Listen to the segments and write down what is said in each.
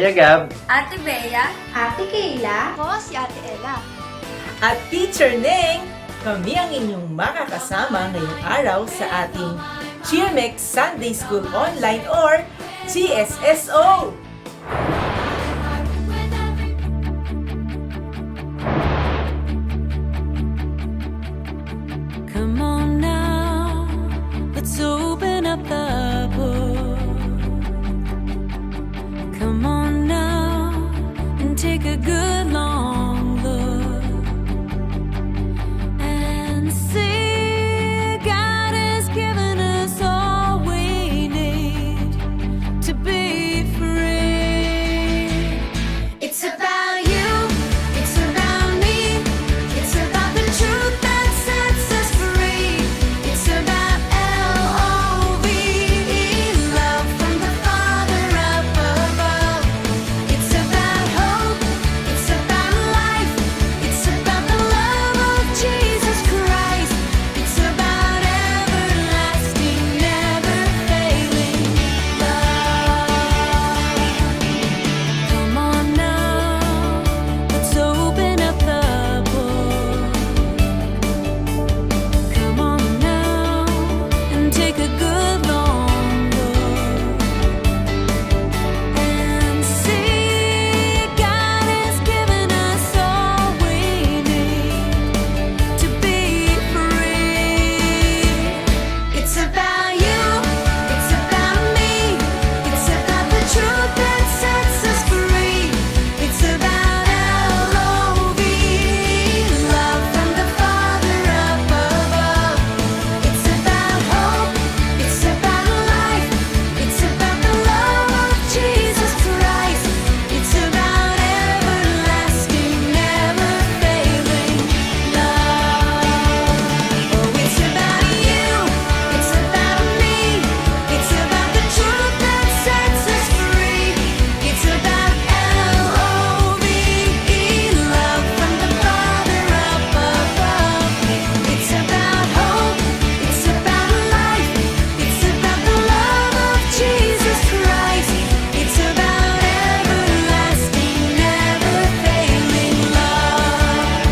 Kuya Gab. Ate Bea. Ate Kayla. Ako si Ate Ella. At Teacher Neng, kami ang inyong makakasama ngayong araw sa ating GMX Sunday School Online or GSSO. Come on now, let's open up the book. Come on now and take a good long look and see God has given us all we need to be free. It's about you, it's about me, it's about the truth that sets us free. It's about L-O-V-E, love from the Father up above. It's about hope, it's about life, it's about the love of Jesus Christ. It's about everlasting, never failing love. Come on now, let's open up the book. Come on now and take a good long look and see God has given us all we need to be free. It's about you, it's about me, it's about the truth that sets us free. It's about L-O-V-E, love from the Father up above. It's about hope, it's about life, it's about the love of Jesus Christ. It's about everlasting, never failing love. Oh, it's about you, it's about me, it's about the truth that sets us free. It's about L-O-V-E, love from the Father up above. It's about hope, it's about life, it's about the love of Jesus Christ. It's about everlasting, never failing love.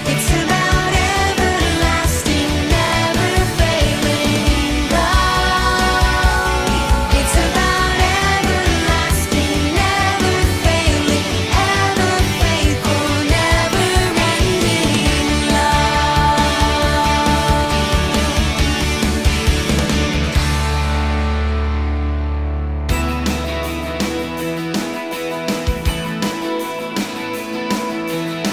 It's about everlasting, never failing love. It's about everlasting, never failing, ever faithful, never ending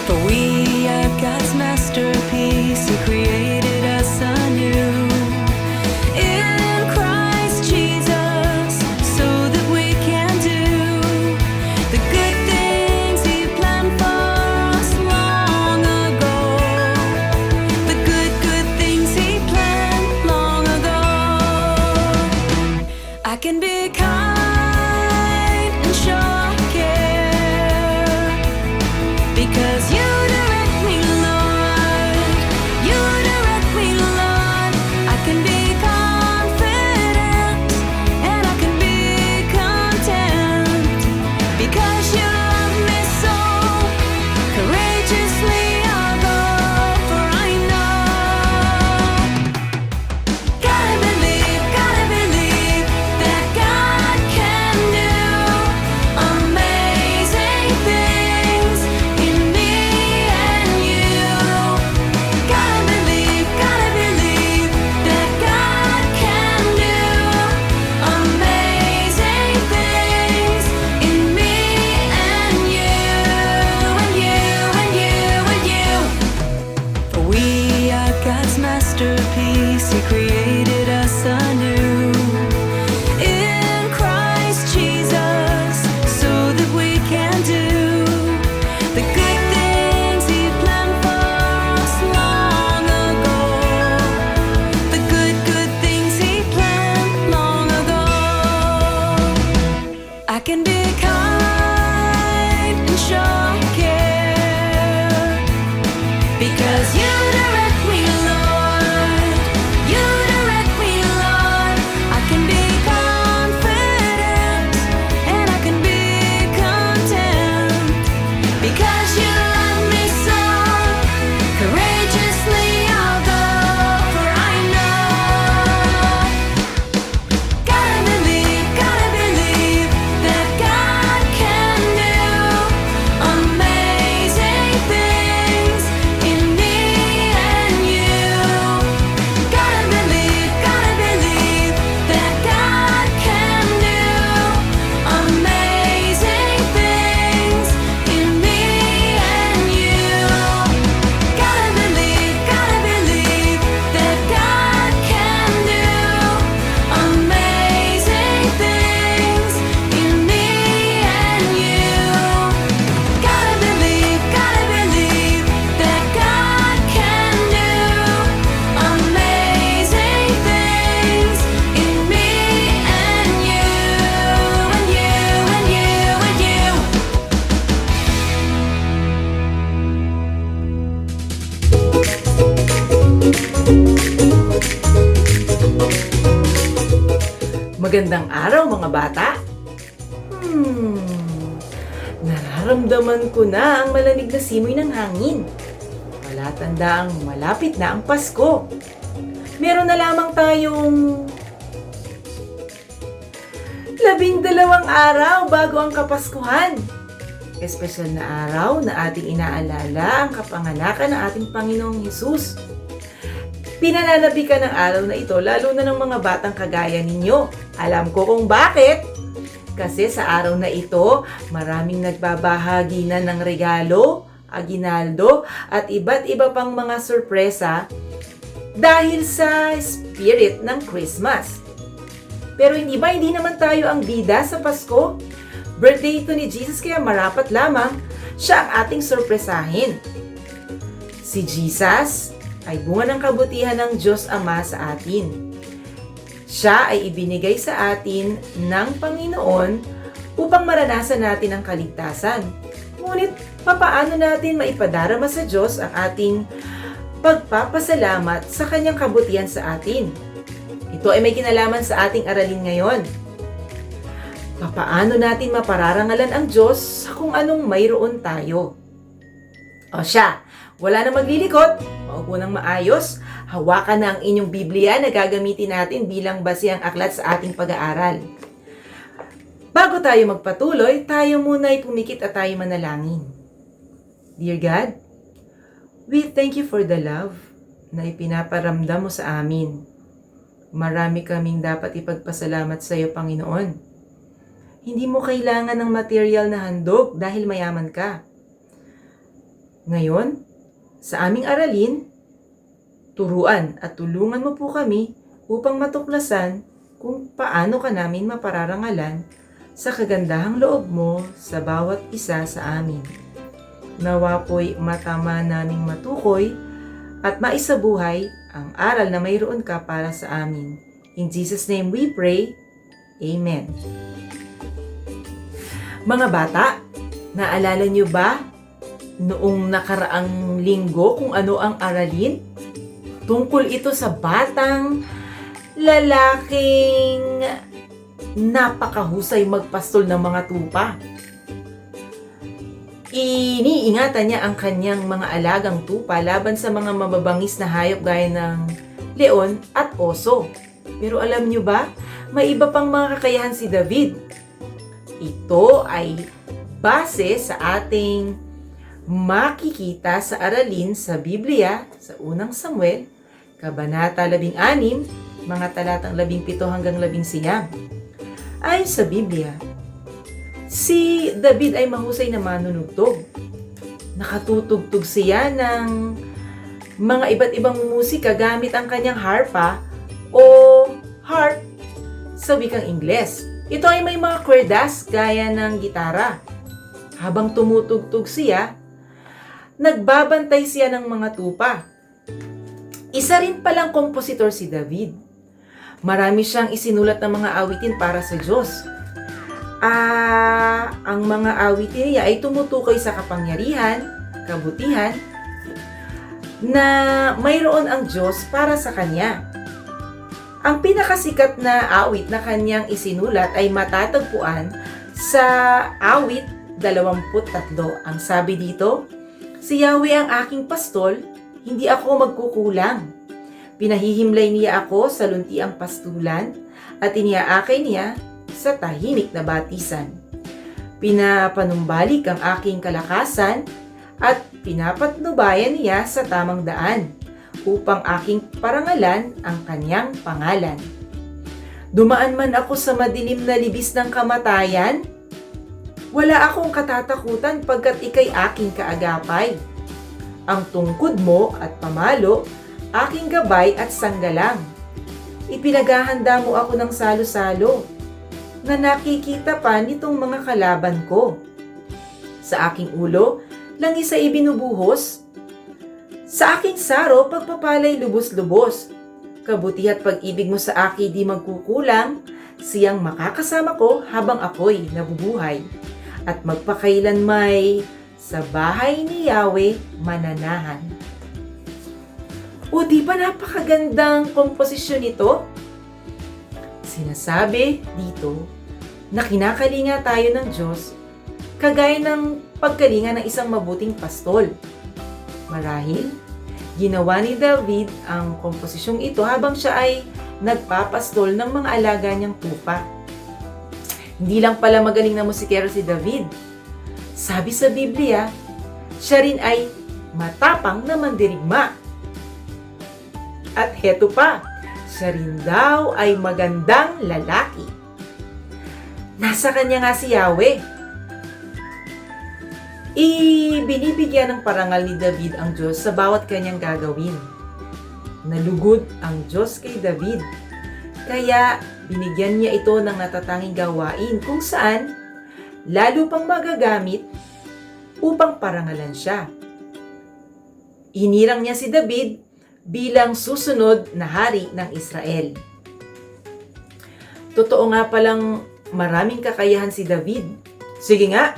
For we are God's masterpiece. He created us anew in Christ Jesus, so that we can do the good things He planned for us long ago. The good things He planned long ago. I can be kind and show care because you direct me, Lord. You direct me, Lord. I can be confident and I can be content because you love me so. Courageously I'll go, for I know. Gotta believe that God can do amazing things in me and you. Gotta believe that God can do amazing things in me and you, and you, and you, and you. For we are God's masterpiece. He created us anew in Christ Jesus, so that we can do the good things He planned for us long ago. The good things He planned long ago. I can be kind and show care because you direct me, Lord. You direct me, Lord. I can be confident and I can be Magandang araw mga bata! Nararamdaman ko na ang malamig na simoy ng hangin. Palatanda ang malapit na ang Pasko. Meron na lamang tayong 12 araw bago ang Kapaskuhan. Espesyal na araw na ating inaalala ang kapanganakan ng ating Panginoong Hesus. Pinananabikan ng araw na ito lalo na ng mga batang kagaya ninyo. Alam ko kung bakit. Kasi sa araw na ito, maraming nagbabahagi na ng regalo, aginaldo, at iba't iba pang mga sorpresa dahil sa spirit ng Christmas. Pero hindi naman tayo ang bida sa Pasko? Birthday ito ni Jesus kaya marapat lamang siya ang ating sorpresahin. Si Jesus ay bunga ng kabutihan ng Diyos Ama sa atin. Siya ay ibinigay sa atin ng Panginoon upang maranasan natin ang kaligtasan. Ngunit, papaano natin maipadarama sa Diyos ang ating pagpapasalamat sa Kanyang kabutihan sa atin? Ito ay may kinalaman sa ating aralin ngayon. Papaano natin mapararangalan ang Diyos kung anong mayroon tayo? O siya, wala na maglilikot, maupo ng maayos, hawakan na ang inyong Biblia na gagamitin natin bilang basehang aklat sa ating pag-aaral. Bago tayo magpatuloy, tayo muna ay pumikit at tayo manalangin. Dear God, we thank you for the love na ipinaparamdam mo sa amin. Marami kaming dapat ipagpasalamat sa iyo, Panginoon. Hindi mo kailangan ng material na handog dahil mayaman ka. Ngayon, sa aming aralin, turuan at tulungan mo po kami upang matuklasan kung paano ka namin mapararangalan sa kagandahang loob mo sa bawat isa sa amin. Nawa po'y matama naming matukoy at maisabuhay ang aral na mayroon ka para sa amin. In Jesus' name we pray. Amen. Mga bata, naalala niyo ba noong nakaraang linggo kung ano ang aralin? Tungkol ito sa batang lalaking napakahusay magpastol ng mga tupa. Iniingatan niya ang kanyang mga alagang tupa laban sa mga mababangis na hayop gaya ng leon at oso. Pero alam niyo ba, may iba pang mga kakayahan si David. Ito ay base sa ating makikita sa aralin sa Biblia sa unang Samuel, Kabanata 16, mga talatang 17 hanggang 19. Ayon sa Biblia, si David ay mahusay na manunugtog. Nakatutugtog siya ng mga iba't ibang musika gamit ang kanyang harpa o harp sa wikang Ingles. Ito ay may mga kwerdas gaya ng gitara. Habang tumutugtog siya, nagbabantay siya ng mga tupa. Isa rin palang kompositor si David. Marami siyang isinulat ng mga awitin para sa Diyos. Ang mga awitin niya ay tumutukoy sa kapangyarihan, kabutihan, na mayroon ang Diyos para sa kanya. Ang pinakasikat na awit na kanyang isinulat ay matatagpuan sa awit 23. Ang sabi dito, "Si Yahweh ang aking pastol, hindi ako magkukulang. Pinahihimlay niya ako sa luntiang pastulan at iniaakay niya sa tahimik na batisan. Pinapanumbalik ang aking kalakasan at pinapatnubayan niya sa tamang daan upang aking parangalan ang kanyang pangalan. Dumaan man ako sa madilim na libis ng kamatayan, wala akong katatakutan pagkat ika'y aking kaagapay. Ang tungkod mo at pamalo, aking gabay at sanggalang. Ipinaghahanda mo ako ng salo-salo na nakikita pa nitong mga kalaban ko. Sa aking ulo, langis ay ibinubuhos. Sa aking saro, pagpapalay lubos-lubos. Kabuti at pag-ibig mo sa akin di magkukulang, siyang makakasama ko habang ako'y nabubuhay. At magpakailanmay sa bahay ni Yahweh mananahan." O di ba napakagandang komposisyon nito? Sinasabi dito na kinakalinga tayo ng Diyos kagaya ng pagkalinga ng isang mabuting pastol. Marahil, ginawa ni David ang komposisyong ito habang siya ay nagpapastol ng mga alaga niyang tupa. Hindi lang pala magaling na musikero si David. Sabi sa Biblia, siya rin ay matapang na mandirigma. At heto pa, siya rin daw ay magandang lalaki. Nasa kanya nga si Yahweh. Ibinibigyan ng parangal ni David ang Diyos sa bawat kanyang gagawin. Nalugod ang Diyos kay David. Kaya binigyan niya ito ng natatanging gawain kung saan lalo pang magagamit upang parangalan siya. Hinirang niya si David bilang susunod na hari ng Israel. Totoo nga palang maraming kakayahan si David. Sige nga,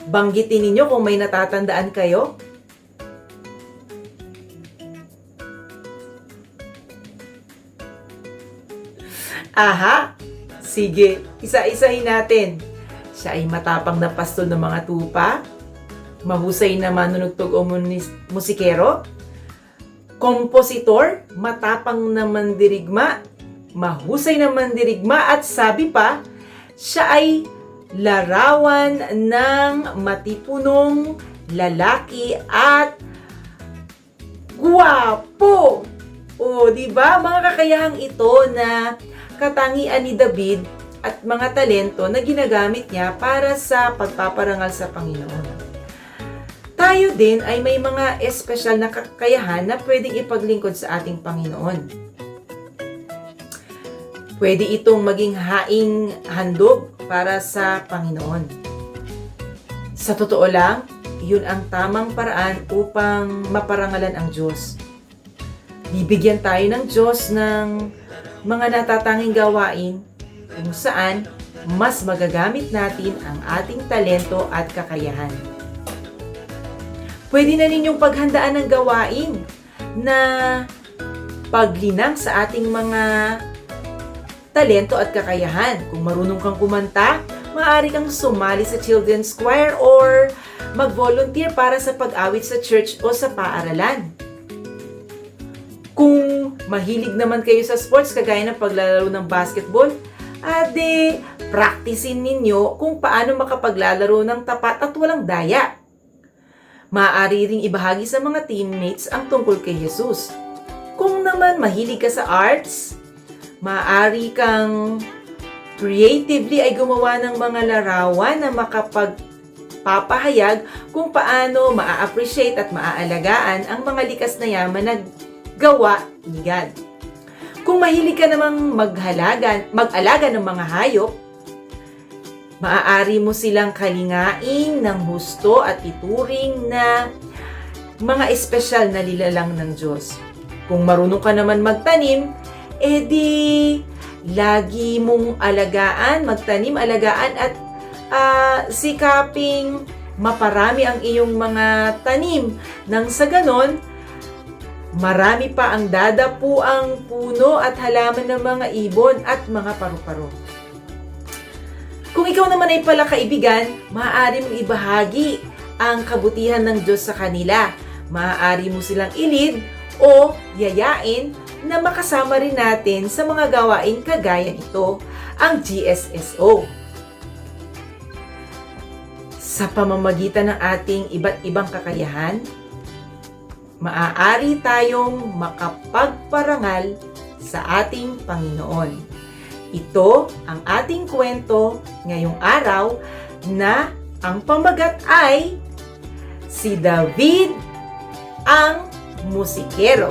banggitin ninyo kung may natatandaan kayo. Aha! Sige, isa-isahin natin. Siya ay matapang na pastol ng mga tupa, mahusay na manunugtog o musikero, kompositor, matapang na mandirigma, mahusay na mandirigma, at sabi pa, siya ay larawan ng matipunong lalaki at guwapo. O, di ba? Mga kakayahang ito na katangian ni David at mga talento na ginagamit niya para sa pagpaparangal sa Panginoon. Tayo din ay may mga espesyal na kakayahan na pwedeng ipaglingkod sa ating Panginoon. Pwede itong maging haing handog para sa Panginoon. Sa totoo lang, yun ang tamang paraan upang maparangalan ang Diyos. Bibigyan tayo ng Diyos ng mga natatanging gawain kung saan mas magagamit natin ang ating talento at kakayahan. Pwede na ninyong paghandaan ng gawain na paglinang sa ating mga talento at kakayahan. Kung marunong kang kumanta, maaari kang sumali sa children's choir or mag-volunteer para sa pag-awit sa church o sa paaralan. Kung mahilig naman kayo sa sports, kagaya ng paglalaro ng basketball, ade, practicein ninyo kung paano makapaglalaro ng tapat at walang daya. Maaari ring ibahagi sa mga teammates ang tungkol kay Jesus. Kung naman mahilig ka sa arts, maaari kang creatively ay gumawa ng mga larawan na makapagpapahayag kung paano maa-appreciate at maaalagaan ang mga likas na yaman na gawa ni God. Kung mahilig ka namang mag-alaga ng mga hayop, maaari mo silang kalingain ng husto at ituring na mga espesyal na nilalang ng Diyos. Kung marunong ka naman magtanim, edi lagi mong magtanim, alagaan at sikaping maparami ang iyong mga tanim. Nang sa ganon, marami pa ang dadapu ang puno at halaman ng mga ibon at mga paru-paro. Kung ikaw naman ay pala kaibigan, maaari mong ibahagi ang kabutihan ng Diyos sa kanila. Maaari mo silang ilid o yayain na makasama rin natin sa mga gawain kagaya nito, ang GSSO. Sa pamamagitan ng ating iba't ibang kakayahan, maaari tayong makapagparangal sa ating Panginoon. Ito ang ating kwento ngayong araw na ang pamagat ay si David ang musikero.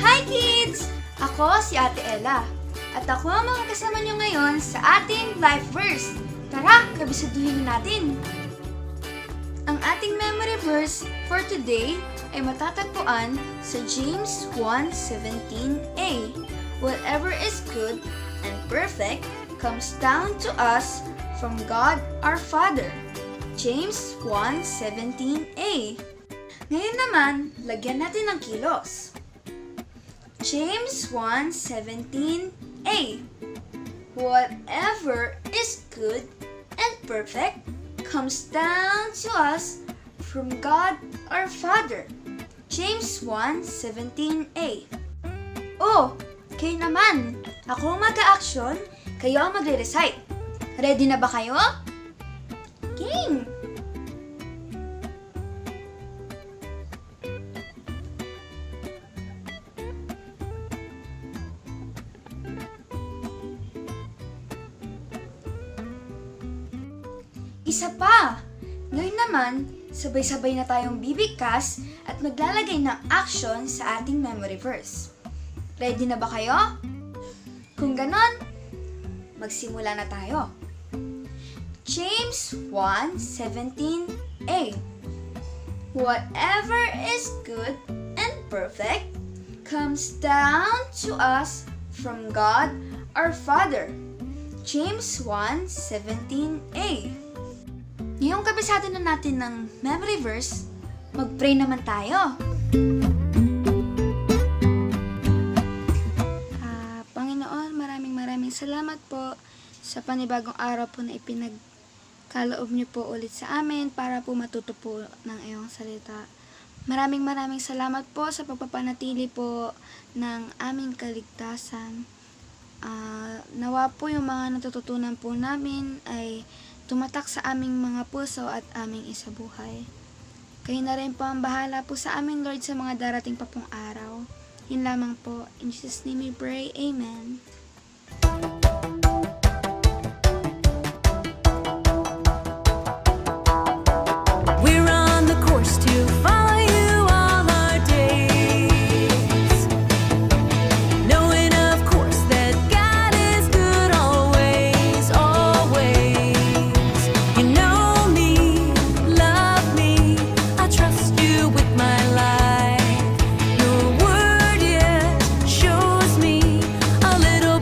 Hi kids! Ako si Ate Ella. At ako ang makakasama nyo ngayon sa ating life verse. Tara, kabisaduhin natin! Ang ating memory verse for today ay matatagpuan sa James 1:17a. Whatever is good and perfect comes down to us from God our Father. James 1:17a. Ngayon naman, lagyan natin ng kilos. James 1:17a. Whatever is good and perfect comes down to us from God our Father. James 1:17a. Oh, kayo naman. Ako ang mag-a-action, kayo ang magre-recite. Ready na ba kayo? Game! Isa pa! Ngayon naman, sabay-sabay na tayong bibigkas at maglalagay ng action sa ating memory verse. Ready na ba kayo? Kung ganon, magsimula na tayo. James 1:17a. Whatever is good and perfect comes down to us from God our Father. James 1:17a. Ngayong kabisado na natin ng memory verse, mag-pray naman tayo. Panginoon, maraming salamat po sa panibagong araw po na ipinagkaloob niyo po ulit sa amin para po matuto po ng iyong salita. Maraming salamat po sa pagpapanatili po ng aming kaligtasan. Nawa po yung mga natututunan po namin ay tumatak sa aming mga puso at aming isabuhay. Kayo na rin po ang bahala po sa amin, Lord, sa mga darating pa pong araw. Yun lamang po. In Jesus' name we pray. Amen. We're on the course to follow you all our days, knowing of course that God is good always, always. You know me, love me, I trust you with my life. Your word, yes, shows me a little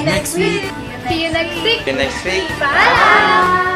next week! See you next week! See you next week. Bye!